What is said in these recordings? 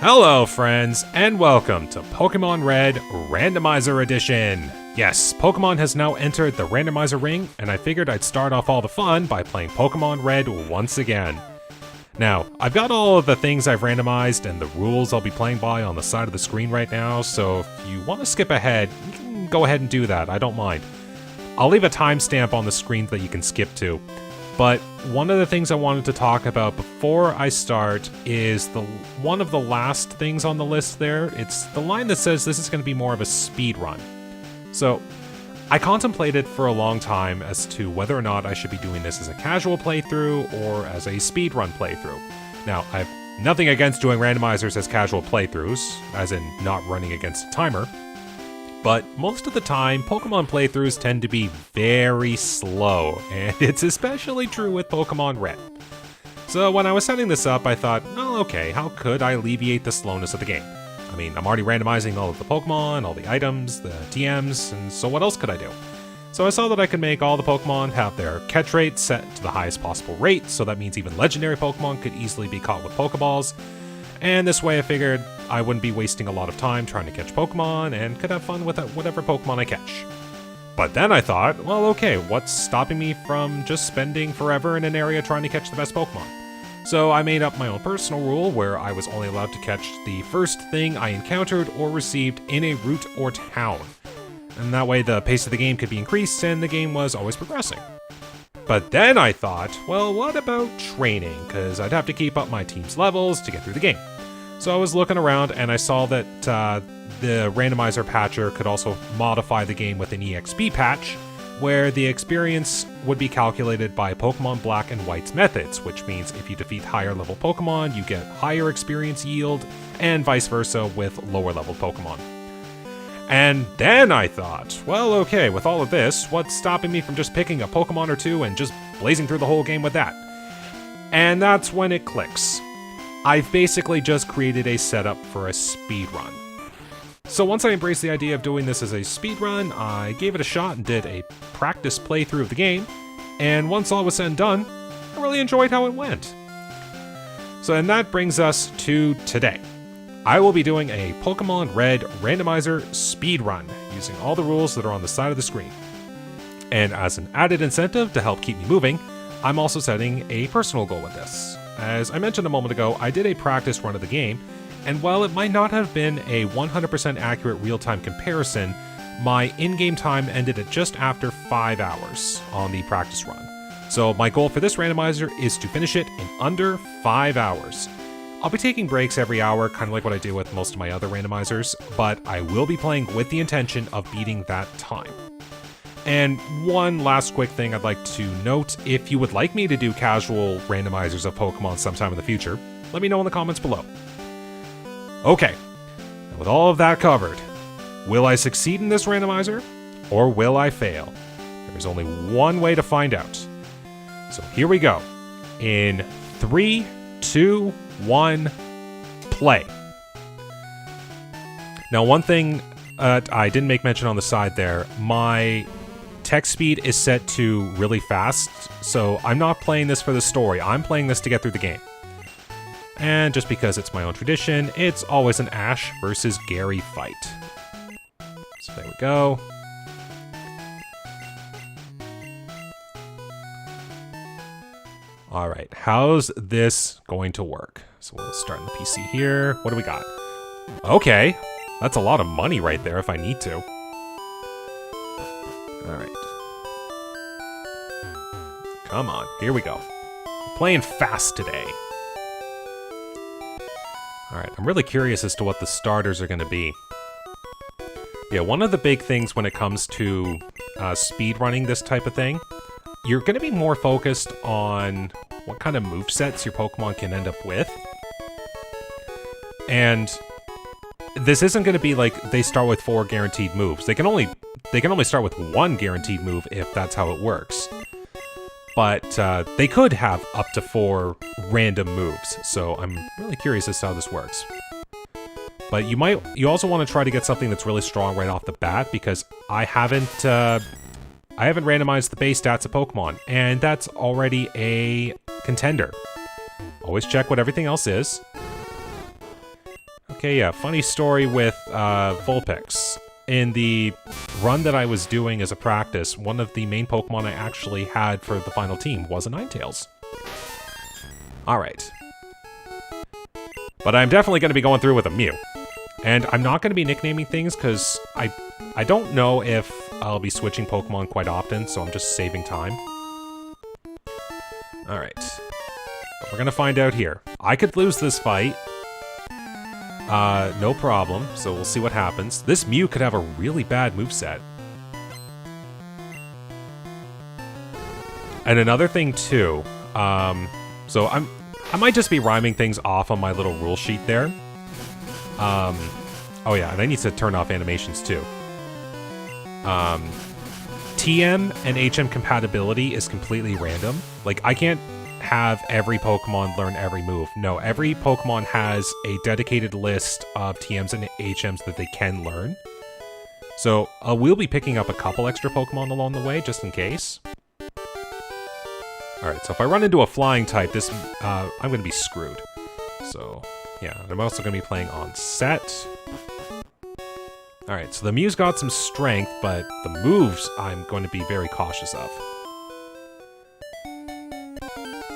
Hello friends, and welcome to Pokemon Red Randomizer Edition! Yes, Pokemon has now entered the Randomizer Ring, and I figured I'd start off all the fun by playing Pokemon Red once again. Now, I've got all of the things I've randomized and the rules I'll be playing by on the side of the screen right now, so if you want to skip ahead, you can go ahead and do that, I don't mind. I'll leave a timestamp on the screen that you can skip to. But one of the things I wanted to talk about before I start is one of the last things on the list there. It's the line that says this is going to be more of a speed run. So I contemplated for a long time as to whether or not I should be doing this as a casual playthrough or as a speed run playthrough. Now, I have nothing against doing randomizers as casual playthroughs, as in not running against a timer. But most of the time, Pokemon playthroughs tend to be very slow, and it's especially true with Pokemon Red. So when I was setting this up, I thought, oh okay, how could I alleviate the slowness of the game? I mean, I'm already randomizing all of the Pokemon, all the items, the TMs, and so what else could I do? So I saw that I could make all the Pokemon have their catch rate set to the highest possible rate, so that means even legendary Pokemon could easily be caught with Pokeballs. And this way I figured I wouldn't be wasting a lot of time trying to catch Pokemon and could have fun with whatever Pokemon I catch. But then I thought, well okay, what's stopping me from just spending forever in an area trying to catch the best Pokemon? So I made up my own personal rule where I was only allowed to catch the first thing I encountered or received in a route or town. And that way the pace of the game could be increased and the game was always progressing. But then I thought, well, what about training? Because I'd have to keep up my team's levels to get through the game. So I was looking around and I saw that the randomizer patcher could also modify the game with an EXP patch, where the experience would be calculated by Pokemon Black and White's methods, which means if you defeat higher level Pokemon, you get higher experience yield, and vice versa with lower level Pokemon. And then I thought, well okay, with all of this, what's stopping me from just picking a Pokemon or two and just blazing through the whole game with that? And that's when it clicks. I've basically just created a setup for a speedrun. So once I embraced the idea of doing this as a speedrun, I gave it a shot and did a practice playthrough of the game, and once all was said and done, I really enjoyed how it went. So and that brings us to today. I will be doing a Pokemon Red Randomizer Speedrun, using all the rules that are on the side of the screen. And as an added incentive to help keep me moving, I'm also setting a personal goal with this. As I mentioned a moment ago, I did a practice run of the game, and while it might not have been a 100% accurate real-time comparison, my in-game time ended at just after 5 hours on the practice run. So my goal for this randomizer is to finish it in under 5 hours. I'll be taking breaks every hour, kind of like what I do with most of my other randomizers, but I will be playing with the intention of beating that time. And one last quick thing I'd like to note, if you would like me to do casual randomizers of Pokemon sometime in the future, let me know in the comments below. Okay, and with all of that covered, will I succeed in this randomizer, or will I fail? There's only one way to find out. So here we go. In 3, 2, 1, play. Now one thing I didn't make mention on the side there, my text speed is set to really fast, so I'm not playing this for the story, I'm playing this to get through the game. And just because it's my own tradition, it's always an Ash versus Gary fight. So there we go. Alright, how's this going to work? So we'll start in the PC here. What do we got? Okay, that's a lot of money right there if I need to. Alright. Come on, here we go. We're playing fast today. Alright, I'm really curious as to what the starters are going to be. Yeah, one of the big things when it comes to speedrunning this type of thing, you're going to be more focused on what kind of movesets your Pokemon can end up with. And this isn't going to be like they start with 4 guaranteed moves. They can only start with 1 guaranteed move if that's how it works. But they could have up to 4 random moves, so I'm really curious as to how this works. But you also want to try to get something that's really strong right off the bat, because I haven't randomized the base stats of Pokemon, and that's already a contender. Always check what everything else is. Okay, yeah, funny story with Vulpix. In the run that I was doing as a practice, one of the main Pokemon I actually had for the final team was a Ninetales. Alright. But I'm definitely going to be going through with a Mew. And I'm not going to be nicknaming things because I don't know if I'll be switching Pokemon quite often, so I'm just saving time. Alright. We're going to find out here. I could lose this fight. No problem, so we'll see what happens. This Mew could have a really bad moveset. And another thing too, so I might just be rhyming things off on my little rule sheet there. Oh yeah, and I need to turn off animations too. TM and HM compatibility is completely random. Like, I can't have every Pokemon learn every move. No, every Pokemon has a dedicated list of TMs and HMs that they can learn. So we'll be picking up a couple extra Pokemon along the way, just in case. Alright, so if I run into a flying type, this I'm going to be screwed. So, yeah, I'm also going to be playing on set. Alright, so the Mew's got some strength, but the moves I'm going to be very cautious of.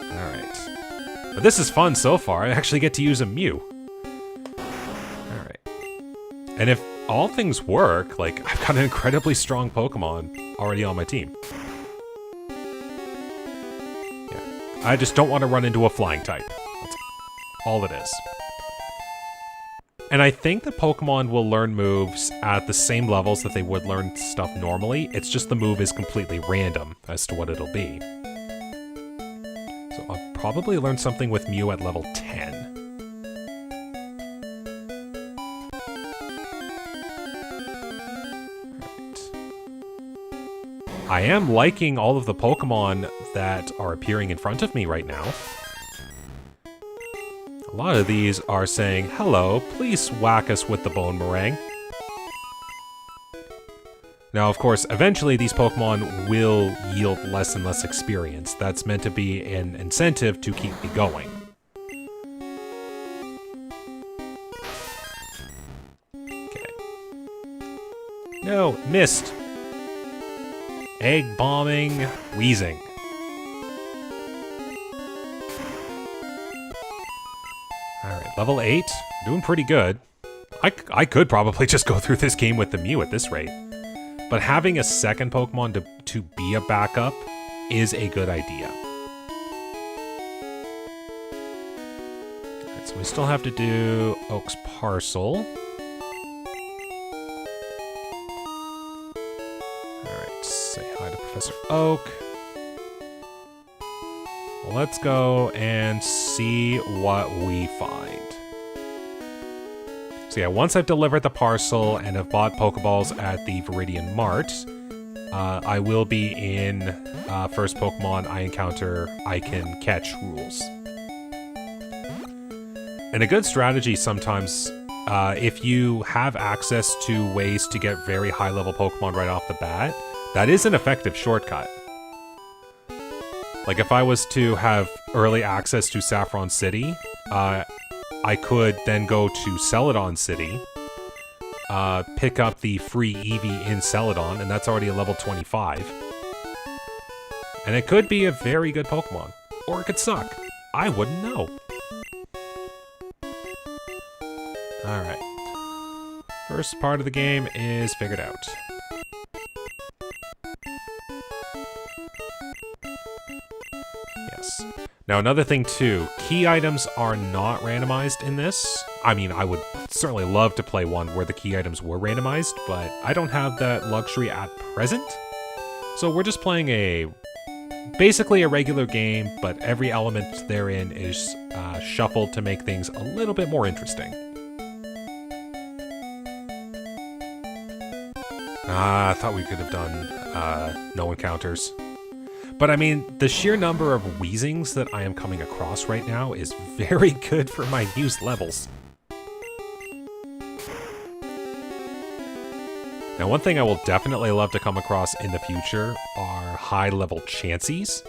Alright. But this is fun so far. I actually get to use a Mew. Alright. And if all things work, like, I've got an incredibly strong Pokemon already on my team. Yeah. I just don't want to run into a flying type. That's all it is. And I think the Pokemon will learn moves at the same levels that they would learn stuff normally. It's just the move is completely random as to what it'll be. So I'll probably learn something with Mew at level 10. Right. I am liking all of the Pokemon that are appearing in front of me right now. A lot of these are saying, hello, please whack us with the bone meringue. Now, of course, eventually these Pokemon will yield less and less experience. That's meant to be an incentive to keep me going. Okay. No, missed. Egg bombing, wheezing. Alright, level 8. Doing pretty good. I could probably just go through this game with the Mew at this rate. But having a second Pokemon to be a backup is a good idea. Alright, so we still have to do Oak's Parcel. Alright, say hi to Professor Oak. Well, let's go and see what we find. So yeah, once I've delivered the parcel and have bought Pokeballs at the Viridian Mart, I will be in first Pokemon I encounter I can catch rules. And a good strategy sometimes, if you have access to ways to get very high level Pokemon right off the bat, that is an effective shortcut. Like if I was to have early access to Saffron City, I could then go to Celadon City, pick up the free Eevee in Celadon, and that's already a level 25. And it could be a very good Pokemon. Or it could suck. I wouldn't know. Alright. First part of the game is figured out. Yes. Now another thing too, key items are not randomized in this. I mean, I would certainly love to play one where the key items were randomized, but I don't have that luxury at present. So we're just playing basically a regular game, but every element therein is shuffled to make things a little bit more interesting. I thought we could have done no encounters. But I mean, the sheer number of Weezings that I am coming across right now is very good for my Mew's levels. Now, one thing I will definitely love to come across in the future are high-level Chanseys.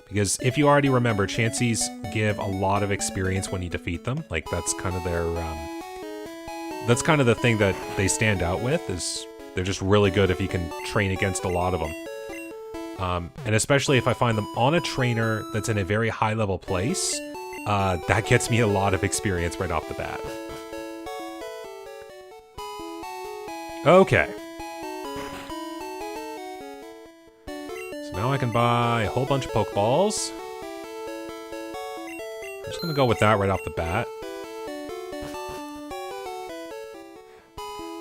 Because if you already remember, Chanseys give a lot of experience when you defeat them. Like, that's kind of That's kind of the thing that they stand out with, is they're just really good if you can train against a lot of them. And especially if I find them on a trainer that's in a very high-level place, that gets me a lot of experience right off the bat. Okay. So now I can buy a whole bunch of Pokeballs. I'm just gonna go with that right off the bat.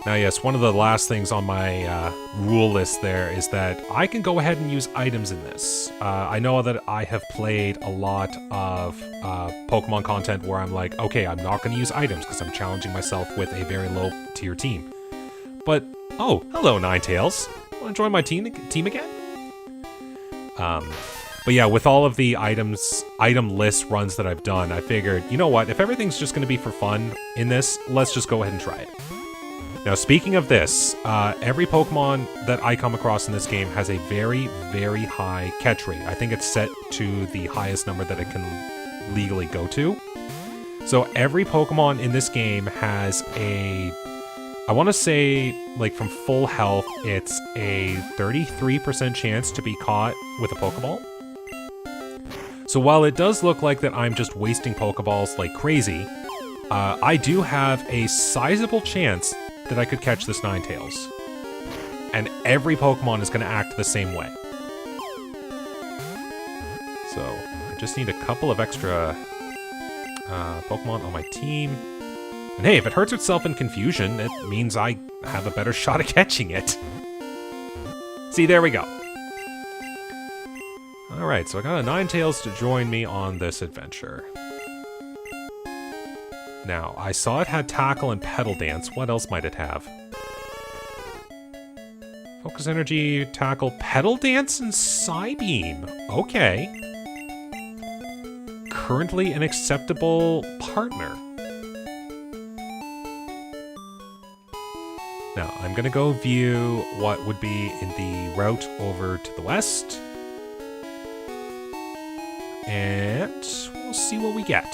Now, yes, one of the last things on my rule list there is that I can go ahead and use items in this. I know that I have played a lot of Pokemon content where I'm like, okay, I'm not going to use items because I'm challenging myself with a very low tier team. But, oh, hello, Ninetales. Want to join my team again? But yeah, with all of the item list runs that I've done, I figured, you know what, if everything's just going to be for fun in this, let's just go ahead and try it. Now, speaking of this, every Pokemon that I come across in this game has a very, very high catch rate. I think it's set to the highest number that it can legally go to. So every Pokemon in this game has a, I want to say, like from full health, it's a 33% chance to be caught with a Pokeball. So while it does look like that I'm just wasting Pokeballs like crazy, I do have a sizable chance that I could catch this Ninetales. And every Pokemon is going to act the same way. So, I just need a couple of extra Pokemon on my team. And hey, if it hurts itself in confusion, it means I have a better shot at catching it. See, there we go. Alright, so I got a Ninetales to join me on this adventure. Now, I saw it had Tackle and Petal Dance. What else might it have? Focus Energy, Tackle, Petal Dance, and Psybeam. Okay. Currently an acceptable partner. Now, I'm going to go view what would be in the route over to the west. And we'll see what we get.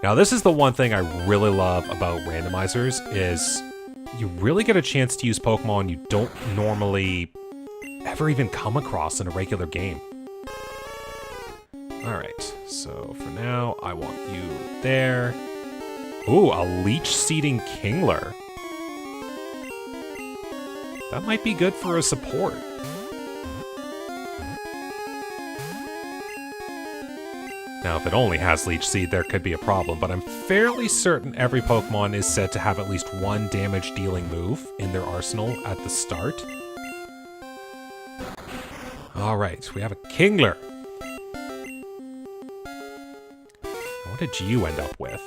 Now, this is the one thing I really love about randomizers, is you really get a chance to use Pokemon you don't normally ever even come across in a regular game. Alright, so for now, I want you there. Ooh, a leech-seeding Kingler. That might be good for a support. Now, if it only has Leech Seed, there could be a problem, but I'm fairly certain every Pokemon is said to have at least one damage-dealing move in their arsenal at the start. Alright, we have a Kingler. What did you end up with?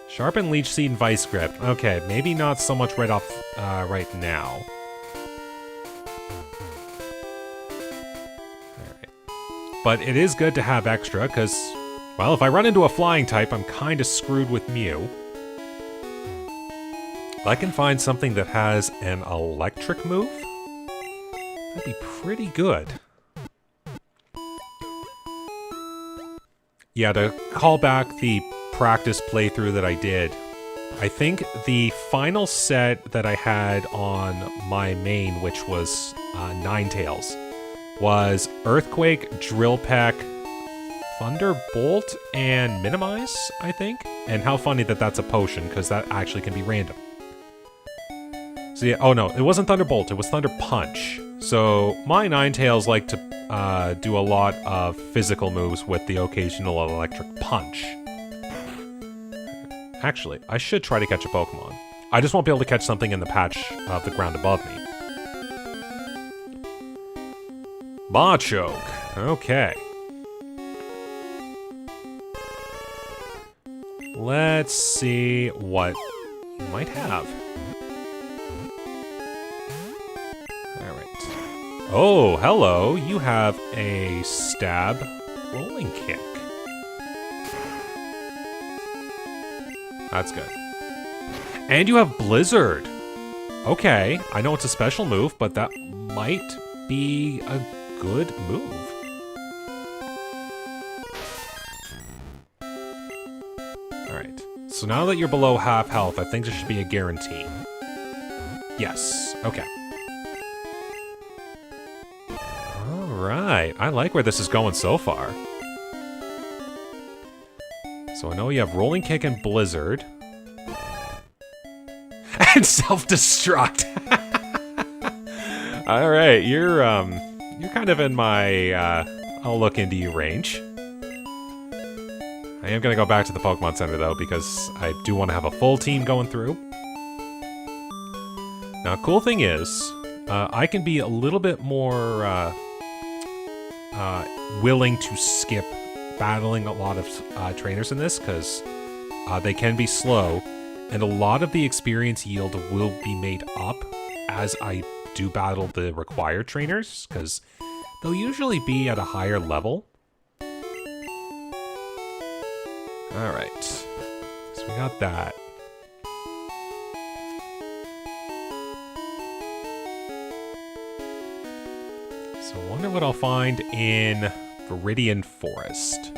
Sharpen, Leech Seed, and Vice Grip. Okay, maybe not so much right off right now. But it is good to have extra, because, well, if I run into a flying type, I'm kind of screwed with Mew. If I can find something that has an electric move, that'd be pretty good. Yeah, to call back the practice playthrough that I did, I think the final set that I had on my main, which was Ninetales, was Earthquake, Drill Peck, Thunderbolt, and Minimize, I think. And how funny that that's a potion, because that actually can be random. So yeah, oh no, it wasn't Thunderbolt, it was Thunder Punch. So my Ninetales like to do a lot of physical moves with the occasional electric punch. Actually, I should try to catch a Pokemon. I just won't be able to catch something in the patch of the ground above me. Machoke. Okay. Let's see what you might have. Alright. Oh, hello. You have a Stab Rolling Kick. That's good. And you have Blizzard. Okay. I know it's a special move, but that might be a good move. Alright. So now that you're below half health, I think there should be a guarantee. Yes. Okay. Alright. I like where this is going so far. So I know you have Rolling Kick and Blizzard. And Self-Destruct! Alright, you're kind of in my, I'll look into you range. I am gonna go back to the Pokemon Center, though, because I do want to have a full team going through. Now, cool thing is, I can be a little bit more, willing to skip battling a lot of trainers in this, because they can be slow, and a lot of the experience yield will be made up as I do battle the required trainers, because they'll usually be at a higher level. Alright, so we got that. So I wonder what I'll find in Viridian Forest.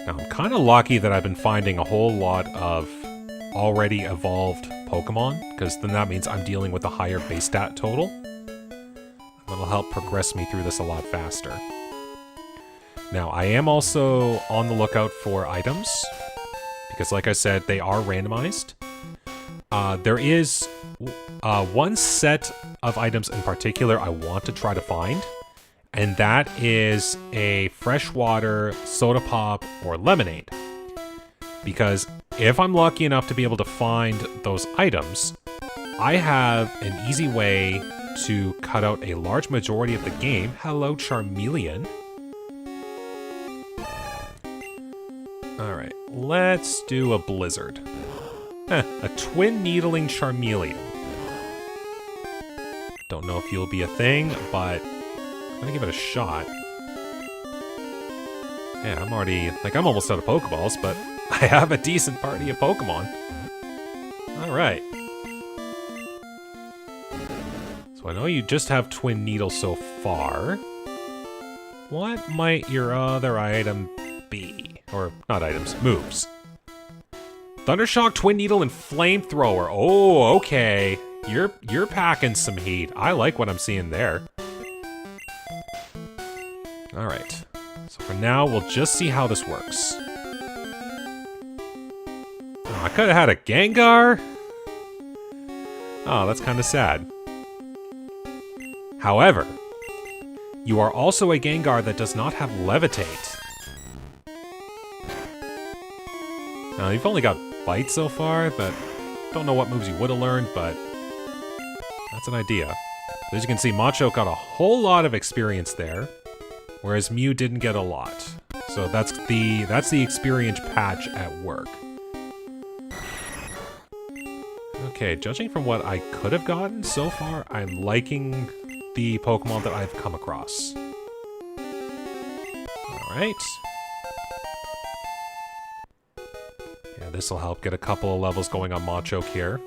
Now, I'm kind of lucky that I've been finding a whole lot of already evolved Pokemon, because then that means I'm dealing with a higher base stat total. That'll help progress me through this a lot faster. Now, I am also on the lookout for items, because like I said, they are randomized. There is one set of items in particular I want to try to find, and that is a freshwater, soda pop, or lemonade. Because if I'm lucky enough to be able to find those items, I have an easy way to cut out a large majority of the game. Hello, Charmeleon. Alright, let's do a Blizzard. A twin needling Charmeleon. Don't know if you'll be a thing, but I'm gonna give it a shot. Yeah, I'm almost out of Pokeballs, but I have a decent party of Pokemon. Alright. So I know you just have Twin Needle so far. What might your other item be? Or, not items, moves. Thundershock, Twin Needle, and Flamethrower. Oh, okay. You're packing some heat. I like what I'm seeing there. Alright. So for now, we'll just see how this works. Oh, I could have had a Gengar? Oh, that's kind of sad. However, you are also a Gengar that does not have Levitate. Now, you've only got Bite so far, but don't know what moves you would have learned, but that's an idea. As you can see, Macho got a whole lot of experience there, whereas Mew didn't get a lot. So that's the experience patch at work. Okay, judging from what I could have gotten so far, I'm liking the Pokemon that I've come across. Alright. Yeah, this will help get a couple of levels going on Machoke here.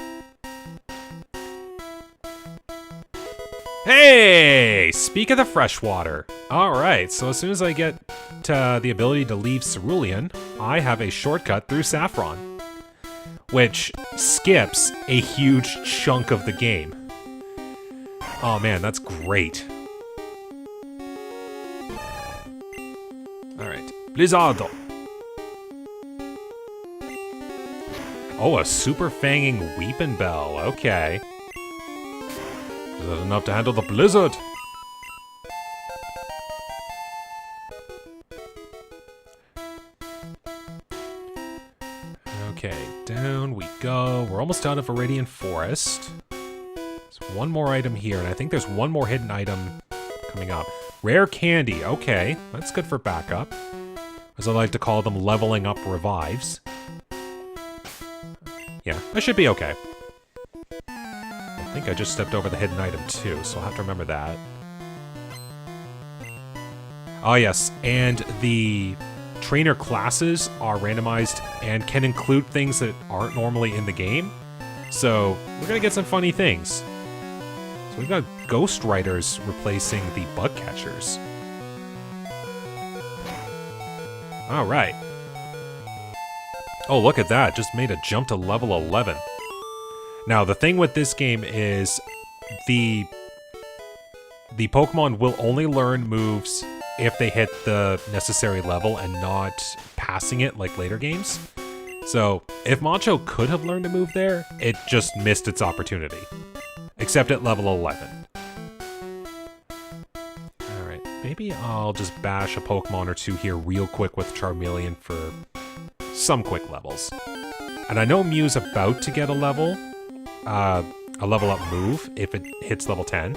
Hey! Speak of the freshwater. Alright, so as soon as I get to the ability to leave Cerulean, I have a shortcut through Saffron, which skips a huge chunk of the game. Oh man, that's great. Alright, Blizzardo. Oh, a super fanging Weepin' Bell, okay. Is that enough to handle the blizzard? Okay, down we go. We're almost out of Viridian Forest. There's one more item here, and I think there's one more hidden item coming up. Rare Candy, okay. That's good for backup. As I like to call them, leveling up revives. Yeah, I should be okay. I think I just stepped over the hidden item too, so I'll have to remember that. Oh yes, and the trainer classes are randomized and can include things that aren't normally in the game. So we're gonna get some funny things. So we've got Ghost Riders replacing the Bug Catchers. All right. Oh, look at that. Just made a jump to level 11. Now, the thing with this game is the Pokemon will only learn moves if they hit the necessary level and not passing it like later games. So, if Macho could have learned a move there, it just missed its opportunity. Except at level 11. Alright, maybe I'll just bash a Pokemon or two here real quick with Charmeleon for some quick levels. And I know Mew's about to get a level up move if it hits level 10.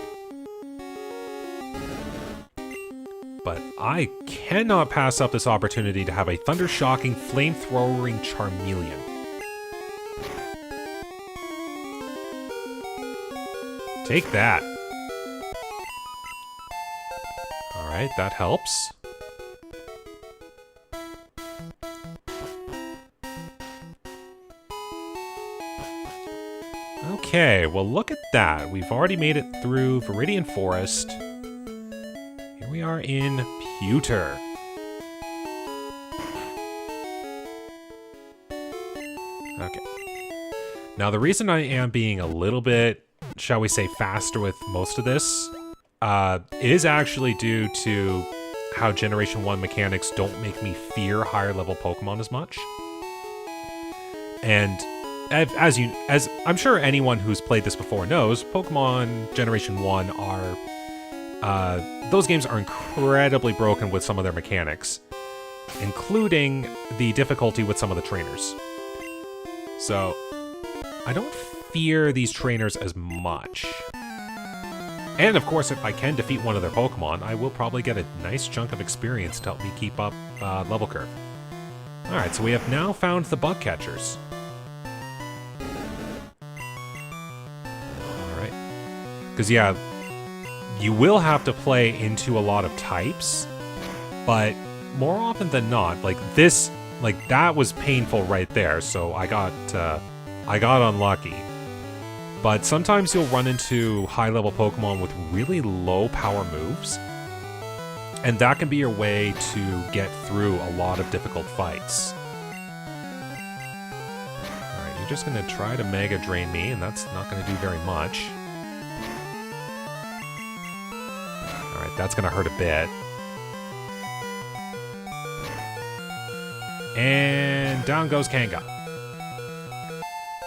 But I cannot pass up this opportunity to have a thunder-shocking, flame-throwing Charmeleon. Take that. Alright, that helps. Okay, well look at that. We've already made it through Viridian Forest. Here we are in Pewter. Okay. Now the reason I am being a little bit, shall we say, faster with most of this, is actually due to how Generation 1 mechanics don't make me fear higher level Pokemon as much. And as I'm sure anyone who's played this before knows, Pokemon Generation 1 are, those games are incredibly broken with some of their mechanics, including the difficulty with some of the trainers. So, I don't fear these trainers as much. And of course, if I can defeat one of their Pokemon, I will probably get a nice chunk of experience to help me keep up level curve. Alright, so we have now found the bug catchers. Alright. Because yeah, you will have to play into a lot of types, but more often than not, like this, like that was painful right there, so I got unlucky. But sometimes you'll run into high-level Pokemon with really low power moves, and that can be your way to get through a lot of difficult fights. Alright, you're just gonna try to Mega Drain me, and that's not gonna do very much. Alright, that's gonna hurt a bit. And down goes Kanga.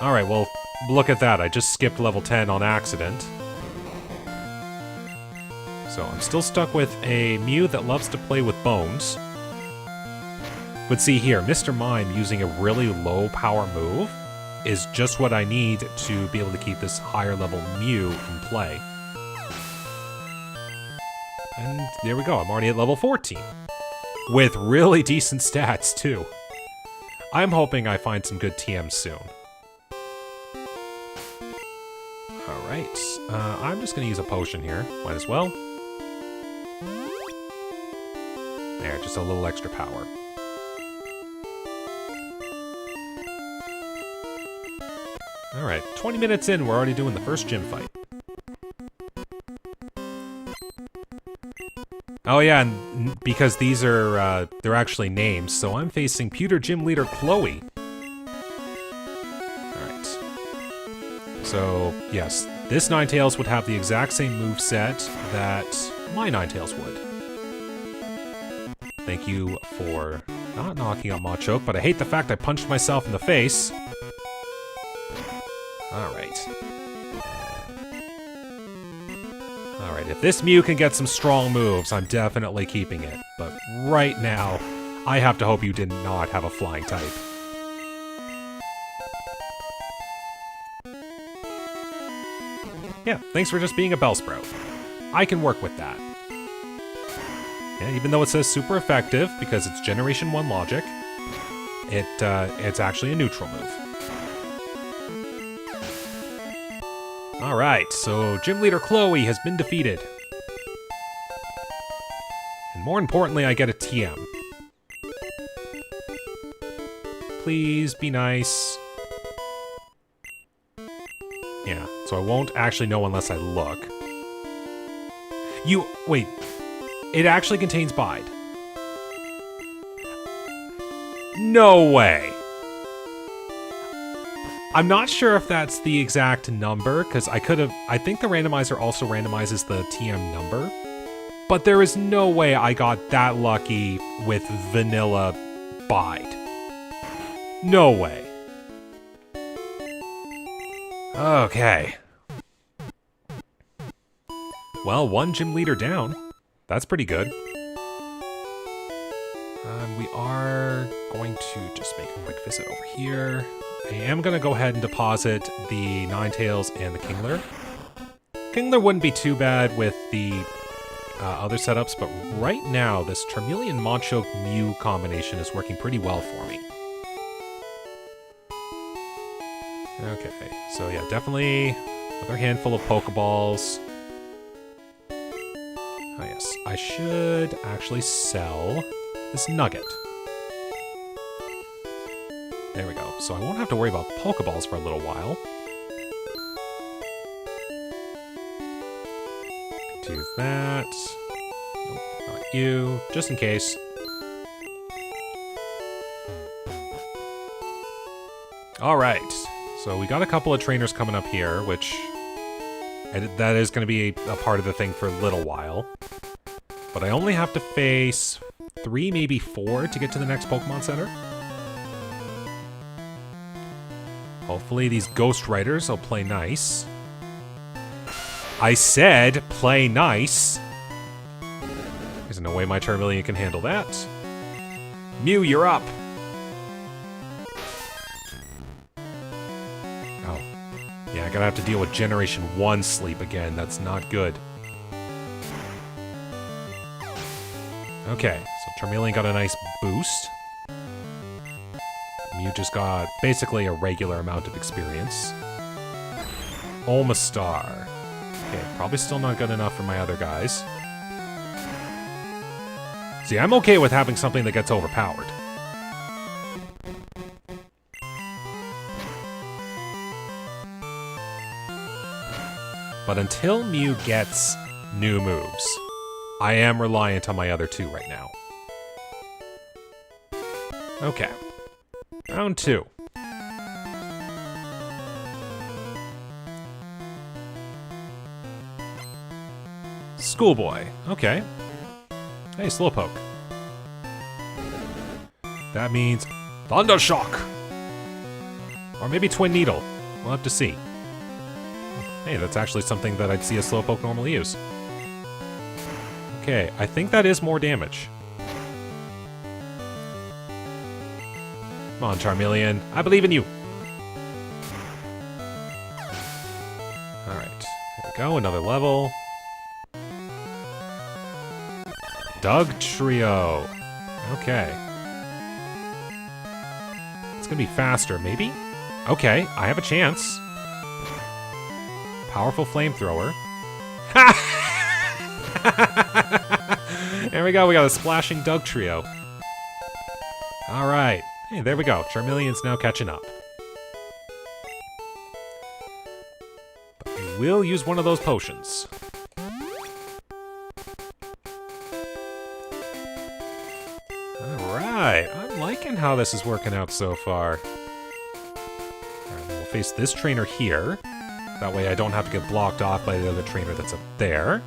Alright, well, look at that. I just skipped level 10 on accident. So I'm still stuck with a Mew that loves to play with bones. But see here, Mr. Mime using a really low power move is just what I need to be able to keep this higher level Mew in play. And there we go, I'm already at level 14. With really decent stats, too. I'm hoping I find some good TMs soon. Alright, I'm just gonna use a potion here. Might as well. There, just a little extra power. Alright, 20 minutes in, we're already doing the first gym fight. Oh yeah, and because these are, they're actually names, so I'm facing Pewter Gym Leader Chloe. Alright. So, yes, this Ninetales would have the exact same moveset that my Ninetales would. Thank you for not knocking out Machoke, but I hate the fact I punched myself in the face. Alright. Alright, if this Mew can get some strong moves, I'm definitely keeping it. But right now, I have to hope you did not have a flying type. Yeah, thanks for just being a Bellsprout. I can work with that. Yeah, even though it says super effective, because it's Generation 1 logic, it's actually a neutral move. Alright, so Gym Leader Chloe has been defeated. And more importantly, I get a TM. Please be nice. Yeah, so I won't actually know unless I look. Wait, it actually contains Bide. No way. I'm not sure if that's the exact number, because I think the randomizer also randomizes the TM number. But there is no way I got that lucky with Vanilla Bide. No way. Okay. Well, one gym leader down. That's pretty good. We are going to just make a quick visit over here. I am going to go ahead and deposit the Ninetales and the Kingler. Kingler wouldn't be too bad with the other setups, but right now this Charmeleon Monchoke Mew combination is working pretty well for me. Okay, so yeah, definitely another handful of Pokeballs. Oh yes, I should actually sell this Nugget. There we go. So I won't have to worry about Pokeballs for a little while. Do that. Nope, not you. Just in case. Alright. So we got a couple of trainers coming up here, which... that is going to be a part of the thing for a little while. But I only have to face 3, maybe 4 to get to the next Pokemon Center. Hopefully these Ghost Riders will play nice. I said play nice. There's no way my Charmeleon can handle that. Mew, you're up. Oh. Yeah, I'm gonna have to deal with Generation 1 sleep again. That's not good. Okay, so Charmeleon got a nice boost. Mew just got basically a regular amount of experience. Omastar. Okay, probably still not good enough for my other guys. See, I'm okay with having something that gets overpowered. But until Mew gets new moves, I am reliant on my other 2 right now. Okay. Round 2. Schoolboy. Okay. Hey, Slowpoke. That means Thundershock! Or maybe Twin Needle. We'll have to see. Hey, that's actually something that I'd see a Slowpoke normally use. Okay, I think that is more damage. Come on, Charmeleon. I believe in you. Alright, there we go. Another level. Doug Trio. Okay. It's gonna be faster, maybe? Okay, I have a chance. Powerful Flamethrower. There we go, we got a splashing Doug Trio. Alright. Hey, there we go. Charmeleon's now catching up. But we will use one of those potions. Alright, I'm liking how this is working out so far. Alright, we'll face this trainer here. That way I don't have to get blocked off by the other trainer that's up there.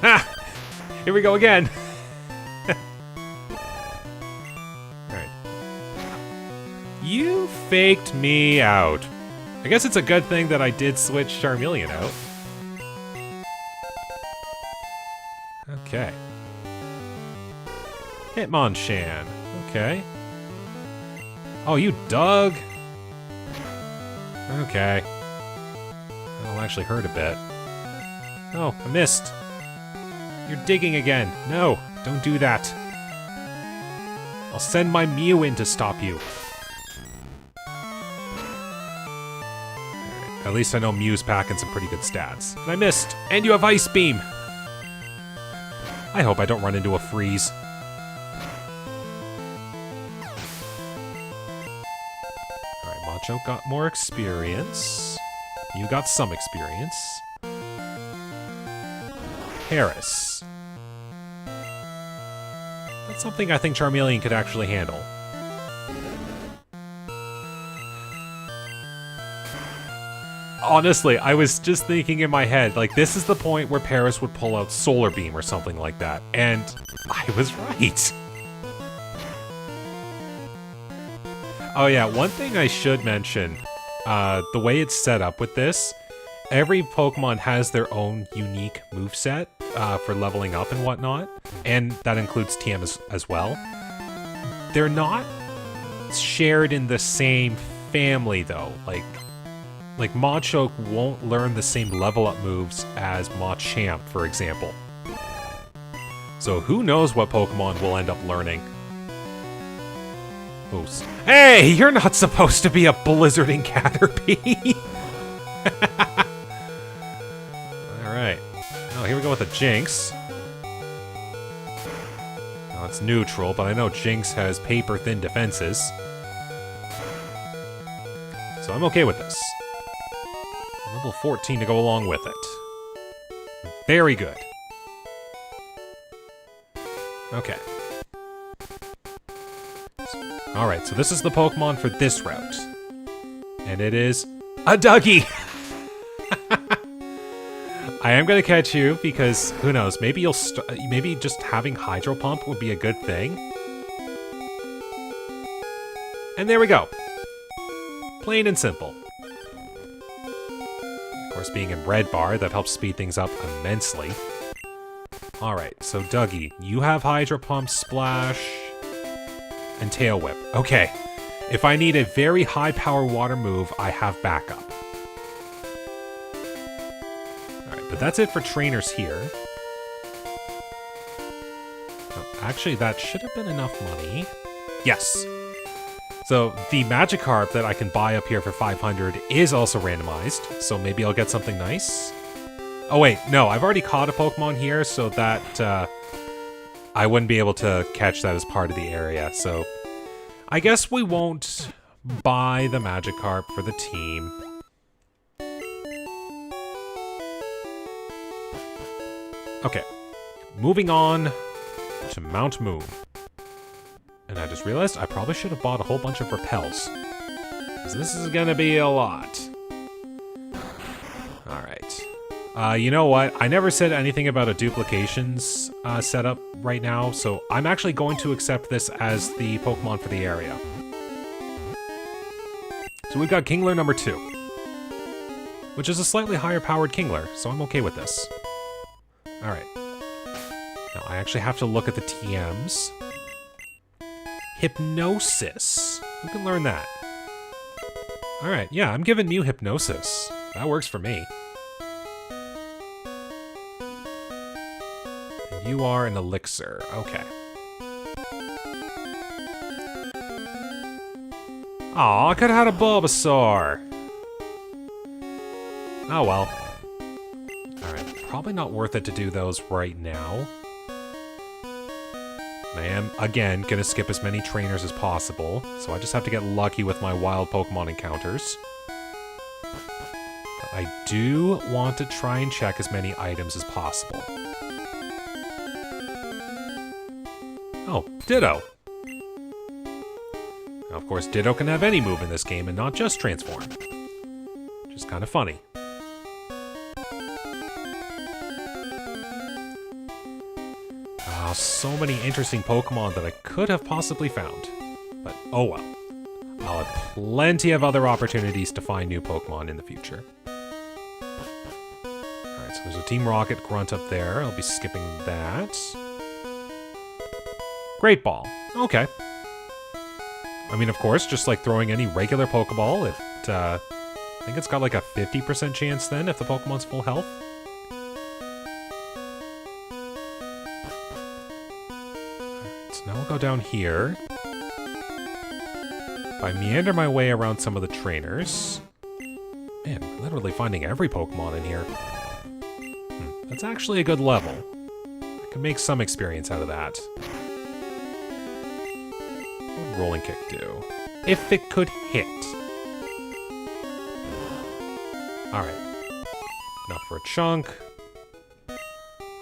Ha! Here we go again! Alright. You faked me out. I guess it's a good thing that I did switch Charmeleon out. Okay. Hitmonchan. Okay. Oh, you dug? Okay. That'll actually hurt a bit. Oh, I missed. You're digging again. No, don't do that. I'll send my Mew in to stop you. Alright, at least I know Mew's packing some pretty good stats. And I missed! And you have Ice Beam! I hope I don't run into a freeze. Alright, Macho got more experience. You got some experience. Paris. That's something I think Charmeleon could actually handle. Honestly, I was just thinking in my head, like, this is the point where Paris would pull out Solar Beam or something like that, and I was right. Oh yeah, one thing I should mention, the way it's set up with this, every Pokemon has their own unique moveset for leveling up and whatnot, and that includes TM as well. They're not shared in the same family though, like Machoke won't learn the same level up moves as Machamp, for example. So who knows what Pokemon will end up learning. Ooh. Hey, you're not supposed to be a blizzarding Caterpie! Alright. Oh, here we go with a Jinx. Now it's neutral, but I know Jinx has paper-thin defenses. So I'm okay with this. Level 14 to go along with it. Very good. Okay. Alright, so this is the Pokemon for this route. And it is a Dougie! I am gonna catch you because, who knows, maybe you'll maybe just having Hydro Pump would be a good thing. And there we go. Plain and simple. Of course, being in Red Bar, that helps speed things up immensely. Alright, so Dougie, you have Hydro Pump, Splash, and Tail Whip. Okay, if I need a very high-power water move, I have backup. Alright, but that's it for trainers here. Oh, actually, that should have been enough money. Yes. So, the Magikarp that I can buy up here for 500 is also randomized, so maybe I'll get something nice. Oh wait, no, I've already caught a Pokemon here, so that, I wouldn't be able to catch that as part of the area, so I guess we won't buy the Magikarp for the team. Okay, moving on to Mount Moon. And I just realized I probably should have bought a whole bunch of repels. Because this is gonna be a lot. Alright. You know what? I never said anything about a duplications setup right now, so I'm actually going to accept this as the Pokemon for the area. So we've got Kingler number 2. Which is a slightly higher powered Kingler, so I'm okay with this. Alright. Now I actually have to look at the TMs. Hypnosis. Who can learn that? Alright, yeah, I'm giving Mew Hypnosis. That works for me. And you are an Elixir. Okay. Aw, I could've had a Bulbasaur! Oh well. Alright, probably not worth it to do those right now. I am, again, gonna skip as many trainers as possible, so I just have to get lucky with my wild Pokemon encounters. But I do want to try and check as many items as possible. Oh, Ditto! Now, of course, Ditto can have any move in this game and not just transform. Which is kind of funny. So many interesting Pokemon that I could have possibly found. But oh well. I'll have plenty of other opportunities to find new Pokemon in the future. Alright, so there's a Team Rocket Grunt up there. I'll be skipping that. Great Ball. Okay. I mean, of course, just like throwing any regular Pokeball, I think it's got like a 50% chance then if the Pokemon's full health. Now we'll go down here. If I meander my way around some of the trainers. Man, we're literally finding every Pokemon in here. That's actually a good level. I can make some experience out of that. What would Rolling Kick do? If it could hit. Alright. Enough for a chunk.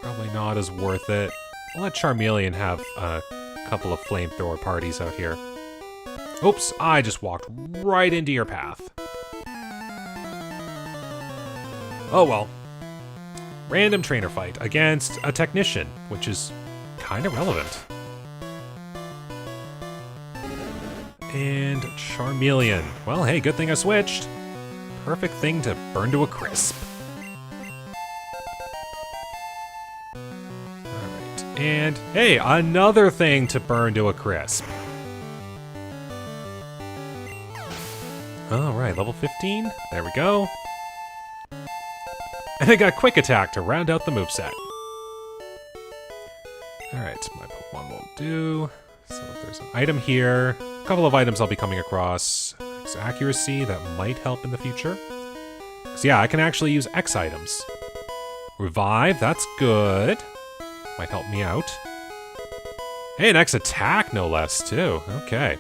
Probably not as worth it. I'll let Charmeleon have a couple of flamethrower parties out here. Oops, I just walked right into your path. Oh well. Random trainer fight against a technician, which is kind of relevant. And Charmeleon. Well, hey, good thing I switched. Perfect thing to burn to a crisp. Alright, and hey, another thing to burn to a crisp. Alright, level 15. There we go. And I got Quick Attack to round out the moveset. Alright, my Pokemon won't do. So there's an item here. A couple of items I'll be coming across. X accuracy, that might help in the future. So yeah, I can actually use X items. Revive, that's good. Might help me out. Hey, an X attack, no less, too. Okay.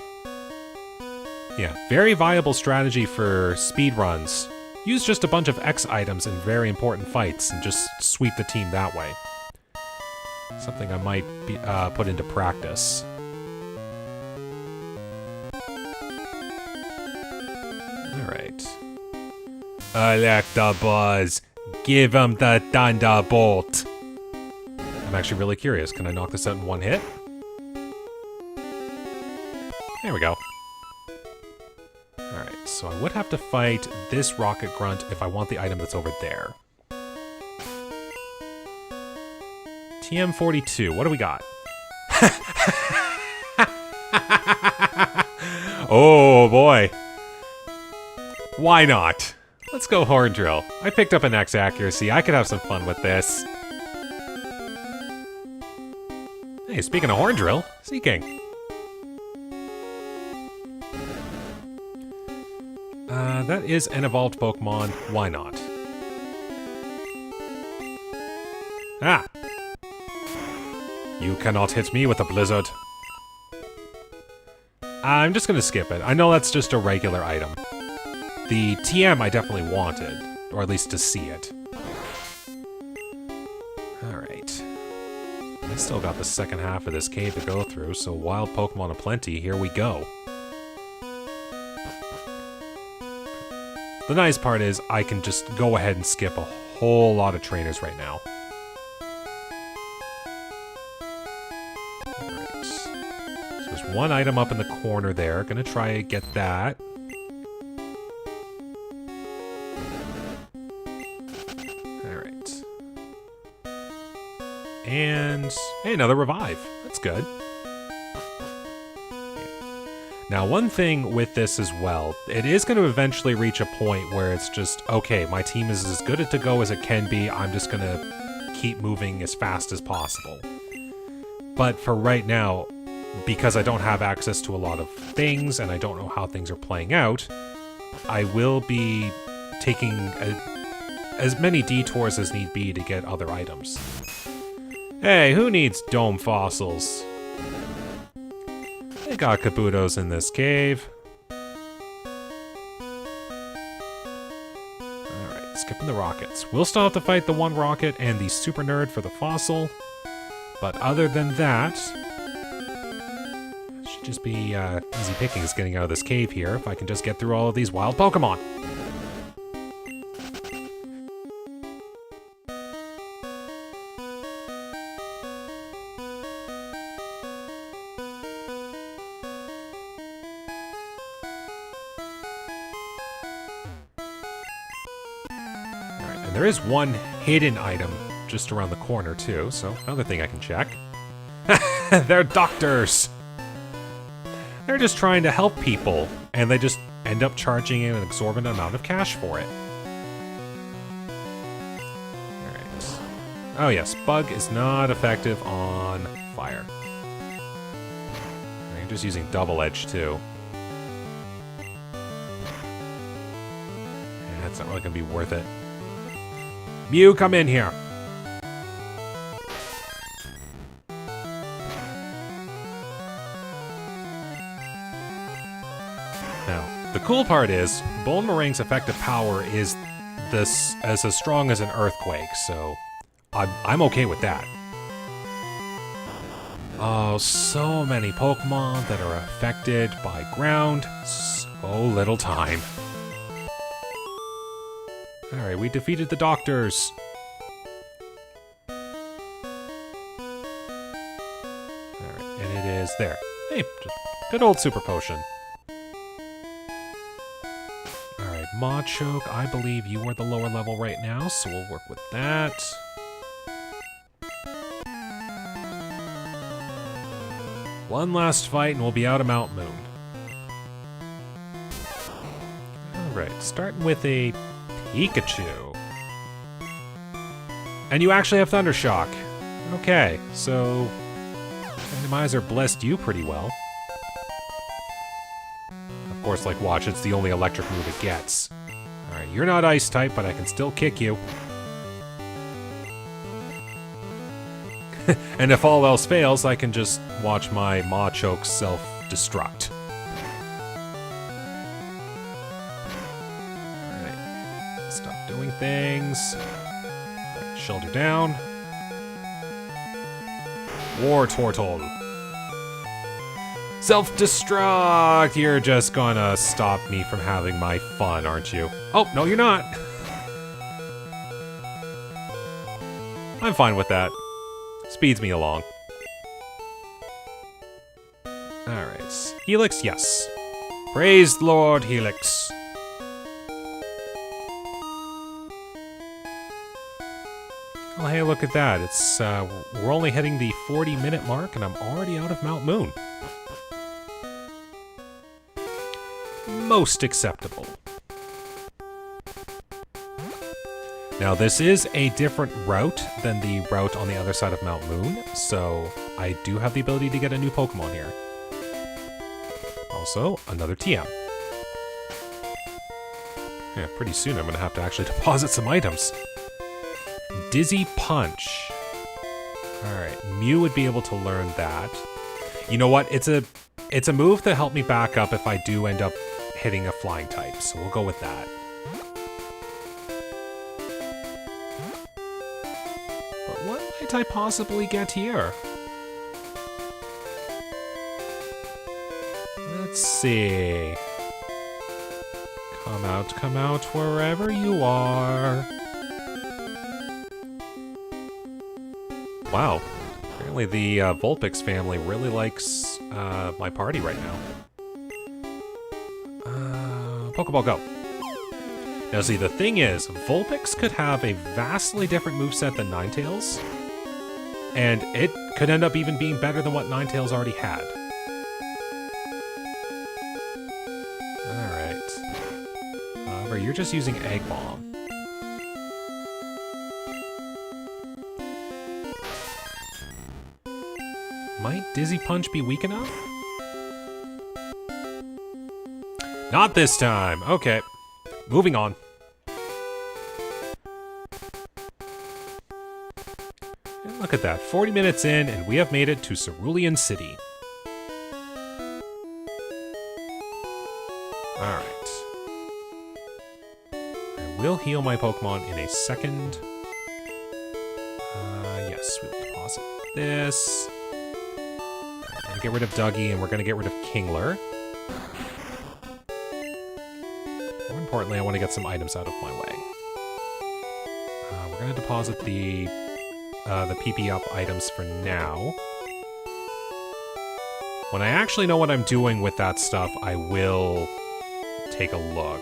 Yeah, very viable strategy for speedruns. Use just a bunch of X items in very important fights and just sweep the team that way. Something I might be, put into practice. Alright. Electabuzz, give him the Thunderbolt. I'm actually really curious. Can I knock this out in one hit? There we go. Alright, so I would have to fight this Rocket Grunt if I want the item that's over there. TM42, what do we got? Oh boy. Why not? Let's go Horn Drill. I picked up an X accuracy. I could have some fun with this. Hey, speaking of Horn Drill, Seeking. That is an evolved Pokemon. Why not? Ah! You cannot hit me with a blizzard. I'm just gonna skip it. I know that's just a regular item. The TM I definitely wanted, or at least to see it. Alright. I still got the second half of this cave to go through, so wild Pokemon aplenty, here we go. The nice part is I can just go ahead and skip a whole lot of trainers right now. Alright. So there's one item up in the corner there. Gonna try to get that. Alright. And hey, another revive. That's good. Now, one thing with this as well, it is going to eventually reach a point where it's just, okay, my team is as good to go as it can be, I'm just going to keep moving as fast as possible. But for right now, because I don't have access to a lot of things, and I don't know how things are playing out, I will be taking as many detours as need be to get other items. Hey, who needs dome fossils? They got Kabutos in this cave. Alright, skipping the rockets. We'll still have to fight the one rocket and the super nerd for the fossil. But other than that, it should just be easy pickings getting out of this cave here if I can just get through all of these wild Pokemon. There is one hidden item just around the corner, too, so another thing I can check. They're doctors! They're just trying to help people, and they just end up charging an exorbitant amount of cash for it. Alright. Oh yes, Bug is not effective on fire. You're just using Double Edge, too. Yeah, it's not really going to be worth it. Mew, come in here. Now, the cool part is, Bone Meringue's effective power is this as strong as an earthquake, so I'm okay with that. Oh, so many Pokemon that are affected by ground. So little time. Alright, we defeated the doctors. Alright, and it is there. Hey, good old Super Potion. Alright, Machoke, I believe you are the lower level right now, so we'll work with that. One last fight and we'll be out of Mount Moon. Alright, starting with a Pikachu. And you actually have Thundershock. Okay, so Randomizer blessed you pretty well. Of course, like, watch, it's the only electric move it gets. Alright, you're not ice type, but I can still kick you. And if all else fails, I can just watch my Machoke self-destruct. Alright, stop doing things. Right, shoulder down. War Turtle. Self-destruct! You're just gonna stop me from having my fun, aren't you? Oh, no you're not! I'm fine with that. Speeds me along. Alright. Helix, yes. Praise Lord Helix. Oh, hey, look at that. It's, we're only hitting the 40-minute mark, and I'm already out of Mount Moon. Most acceptable. Now, this is a different route than the route on the other side of Mount Moon, so I do have the ability to get a new Pokemon here. Also, another TM. Yeah, pretty soon I'm going to have to actually deposit some items. Dizzy Punch. Alright, Mew would be able to learn that. You know what? It's a move that helped me back up if I do end up hitting a flying type, so we'll go with that. What might I possibly get here? Let's see. Come out wherever you are. Wow. Apparently the Vulpix family really likes my party right now. Pokeball, go. Now see, the thing is, Vulpix could have a vastly different moveset than Ninetales, and it could end up even being better than what Ninetales already had. Alright. However, you're just using Egg Bomb. Might Dizzy Punch be weak enough? Not this time! Okay. Moving on. And look at that, 40 minutes in, and we have made it to Cerulean City. Alright. I will heal my Pokemon in a second. Yes, we'll deposit this. We're gonna get rid of Dougie, and we're gonna get rid of Kingler. More importantly, I want to get some items out of my way. We're going to deposit the PP up items for now. When I actually know what I'm doing with that stuff, I will take a look.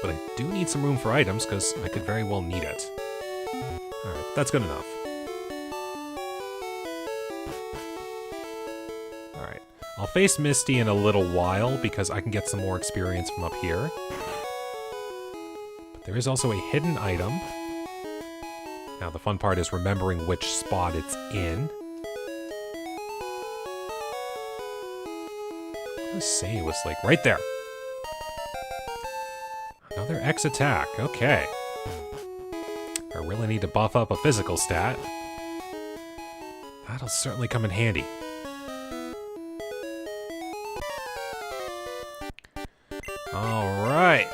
But I do need some room for items, because I could very well need it. Alright, that's good enough. Alright. I'll face Misty in a little while, because I can get some more experience from up here. But there is also a hidden item. Now, the fun part is remembering which spot it's in. Let's say it was, like, right there. Another X attack, okay. I really need to buff up a physical stat. That'll certainly come in handy. Alright.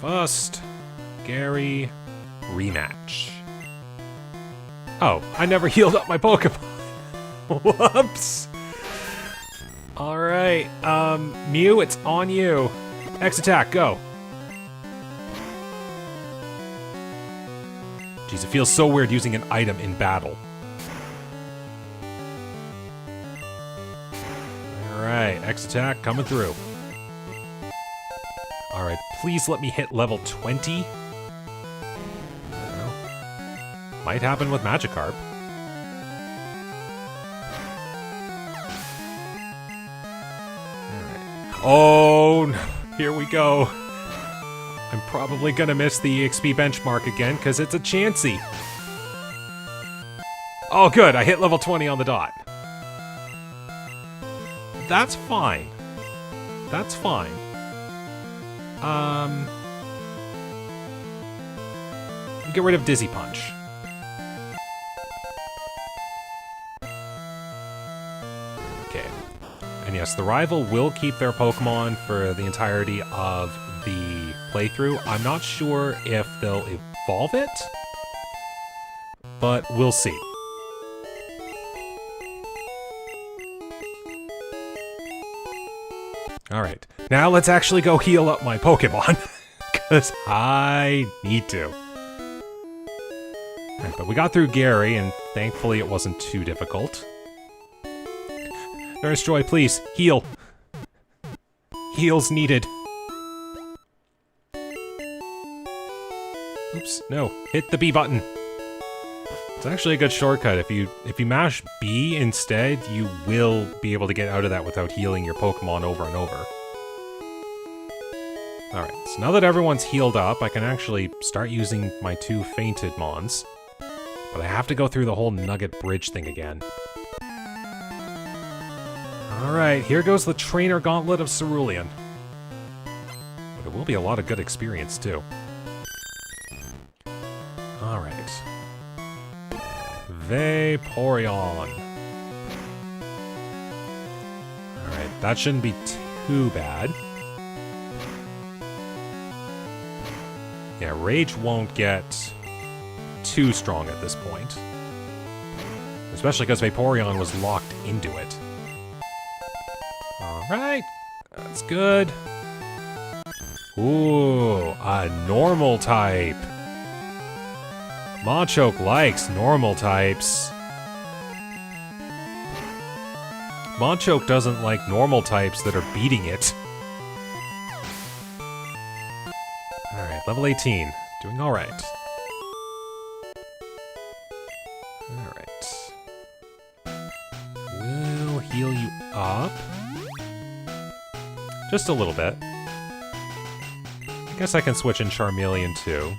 First, Gary, rematch. Oh, I never healed up my Pokemon. Whoops. Alright, Mew, it's on you. X attack, go. Jeez, it feels so weird using an item in battle. Alright, X attack coming through. Alright, please let me hit level 20. Well, might happen with Magikarp. Alright. Oh, here we go. I'm probably gonna miss the EXP benchmark again, because it's a Chansey. Oh good, I hit level 20 on the dot. That's fine. That's fine. Get rid of Dizzy Punch. Okay. And yes, the rival will keep their Pokemon for the entirety of the playthrough. I'm not sure if they'll evolve it, but we'll see. Alright, now let's actually go heal up my Pokemon, because I need to. Right, but we got through Gary, and thankfully it wasn't too difficult. Nurse Joy, please, heal. Heals needed. Oops, no, hit the B button. It's actually a good shortcut. If you mash B instead, you will be able to get out of that without healing your Pokemon over and over. Alright, so now that everyone's healed up, I can actually start using my 2 fainted Mons. But I have to go through the whole Nugget Bridge thing again. Alright, here goes the Trainer Gauntlet of Cerulean. But it will be a lot of good experience, too. Alright. Vaporeon. Alright, that shouldn't be too bad. Yeah, Rage won't get too strong at this point. Especially because Vaporeon was locked into it. Alright, that's good. Ooh, a normal type. Machoke likes normal types. Machoke doesn't like normal types that are beating it. Alright, level 18. Doing alright. Alright. We'll heal you up. Just a little bit. I guess I can switch in Charmeleon too.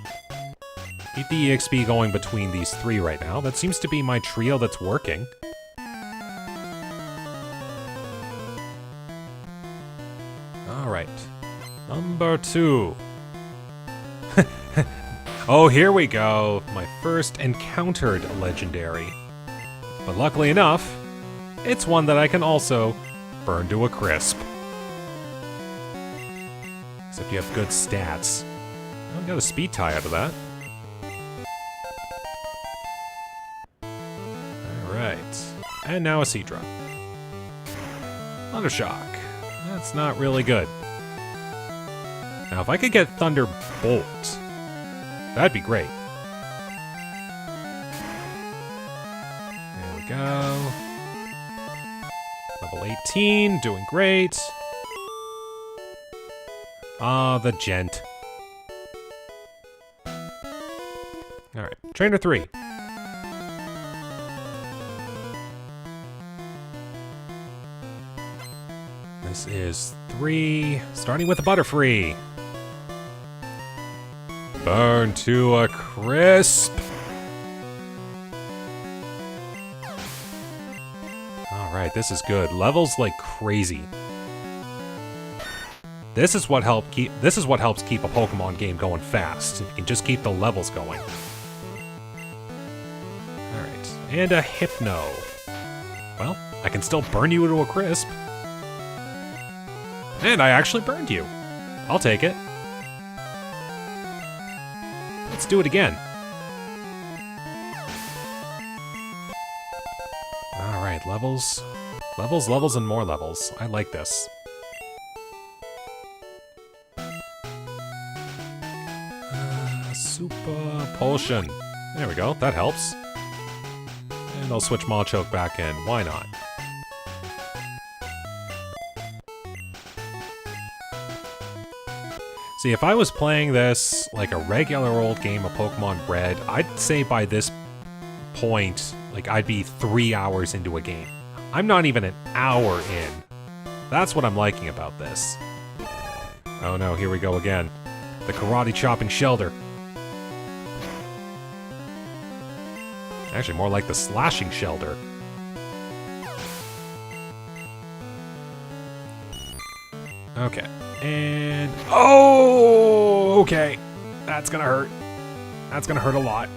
Keep the EXP going between these 3 right now. That seems to be my trio that's working. Alright. Number 2. Oh, here we go. My first encountered legendary. But luckily enough, it's one that I can also burn to a crisp. Except you have good stats. I got a speed tie out of that. And now a Seadra. Thundershock. That's not really good. Now, if I could get Thunderbolt, that'd be great. There we go. Level 18, doing great. Ah, the gent. Alright, Trainer 3. This is 3, starting with a Butterfree. Burn to a crisp. Alright, this is good. Levels like crazy. This is what helps keep a Pokemon game going fast. If you can just keep the levels going. Alright, and a Hypno. Well, I can still burn you to a crisp. And I actually burned you. I'll take it. Let's do it again. Alright, levels. Levels, levels, and more levels. I like this. Super Potion. There we go, that helps. And I'll switch Machoke back in, why not? See, if I was playing this like a regular old game of Pokemon Red, I'd say by this point, like, I'd be 3 hours into a game. I'm not even an hour in. That's what I'm liking about this. Oh no, here we go again. The karate chopping Shelter. Actually, more like the slashing Shelter. Okay. And... oh! Okay. That's gonna hurt. That's gonna hurt a lot.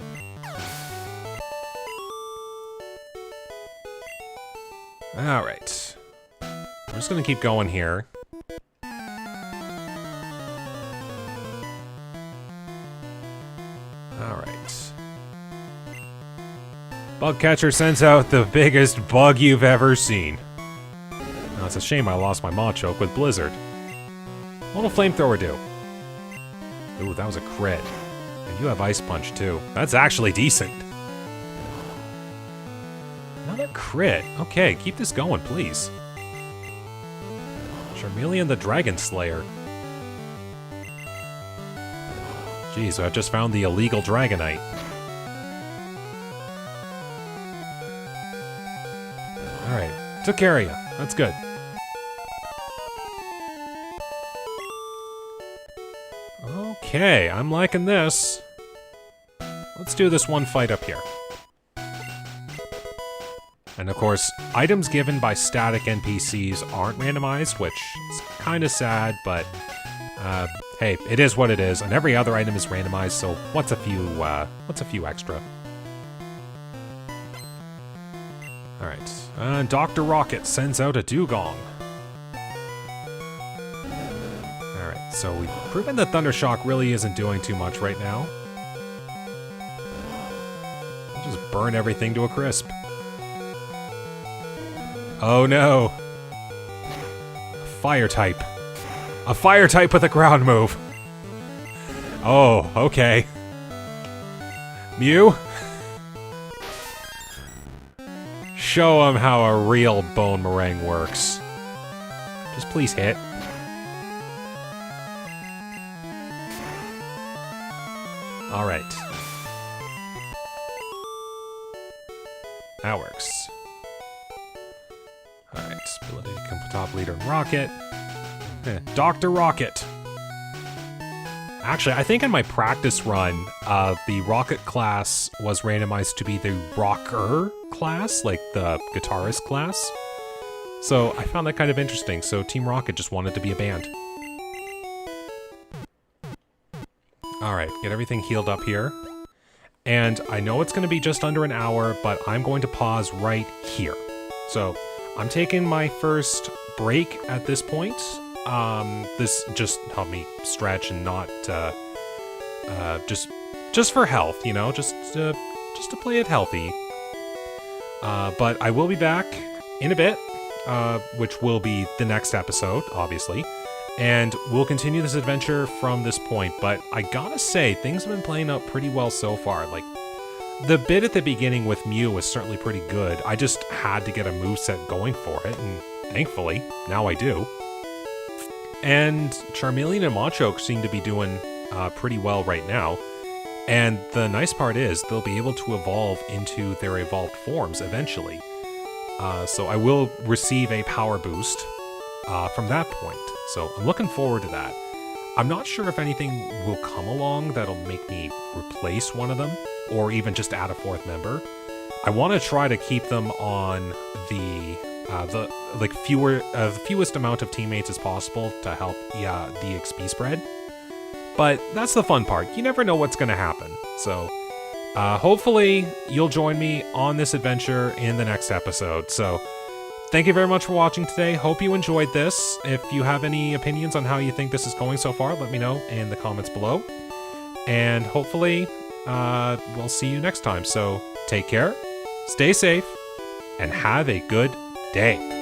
Alright. I'm just gonna keep going here. Alright. Bugcatcher sends out the biggest bug you've ever seen. Now, it's a shame I lost my Machoke with Blizzard. What'll Flamethrower do? Ooh, that was a crit. And you have Ice Punch, too. That's actually decent. Another crit. Okay, keep this going, please. Charmeleon the Dragon Slayer. Jeez, I've just found the illegal Dragonite. Alright, took care of you. That's good. Okay, I'm liking this. Let's do this one fight up here. And of course, items given by static NPCs aren't randomized, which is kind of sad, but hey, it is what it is, and every other item is randomized, so what's a few extra? Alright, Dr. Rocket sends out a Dugong. Alright, so we've proven that Thundershock really isn't doing too much right now. I'll just burn everything to a crisp. Oh no! A fire type. A fire type with a ground move! Oh, okay. Mew? Show him how a real Bone Meringue works. Just please hit. Alright. That works. Alright, ability to become top leader in Rocket. Dr. Rocket! Actually, I think in my practice run, the Rocket class was randomized to be the Rocker class, like the guitarist class. So I found that kind of interesting, so Team Rocket just wanted to be a band. Alright, get everything healed up here. And I know it's going to be just under an hour, but I'm going to pause right here. So, I'm taking my first break at this point. This just helped me stretch and not, just for health, you know, just to play it healthy. But I will be back in a bit, which will be the next episode, obviously. And we'll continue this adventure from this point, but I gotta say, things have been playing out pretty well so far. Like, the bit at the beginning with Mew was certainly pretty good. I just had to get a moveset going for it, and thankfully, now I do. And Charmeleon and Machoke seem to be doing pretty well right now. And the nice part is, they'll be able to evolve into their evolved forms eventually. So I will receive a power boost from that point. So I'm looking forward to that. I'm not sure if anything will come along that'll make me replace one of them, or even just add a fourth member. I want to try to keep them on the fewest amount of teammates as possible to help the XP spread. But that's the fun part. You never know what's going to happen. So hopefully you'll join me on this adventure in the next episode. So thank you very much for watching today. Hope you enjoyed this. If you have any opinions on how you think this is going so far, let me know in the comments below. and hopefully we'll see you next time. So take care, stay safe, and have a good day.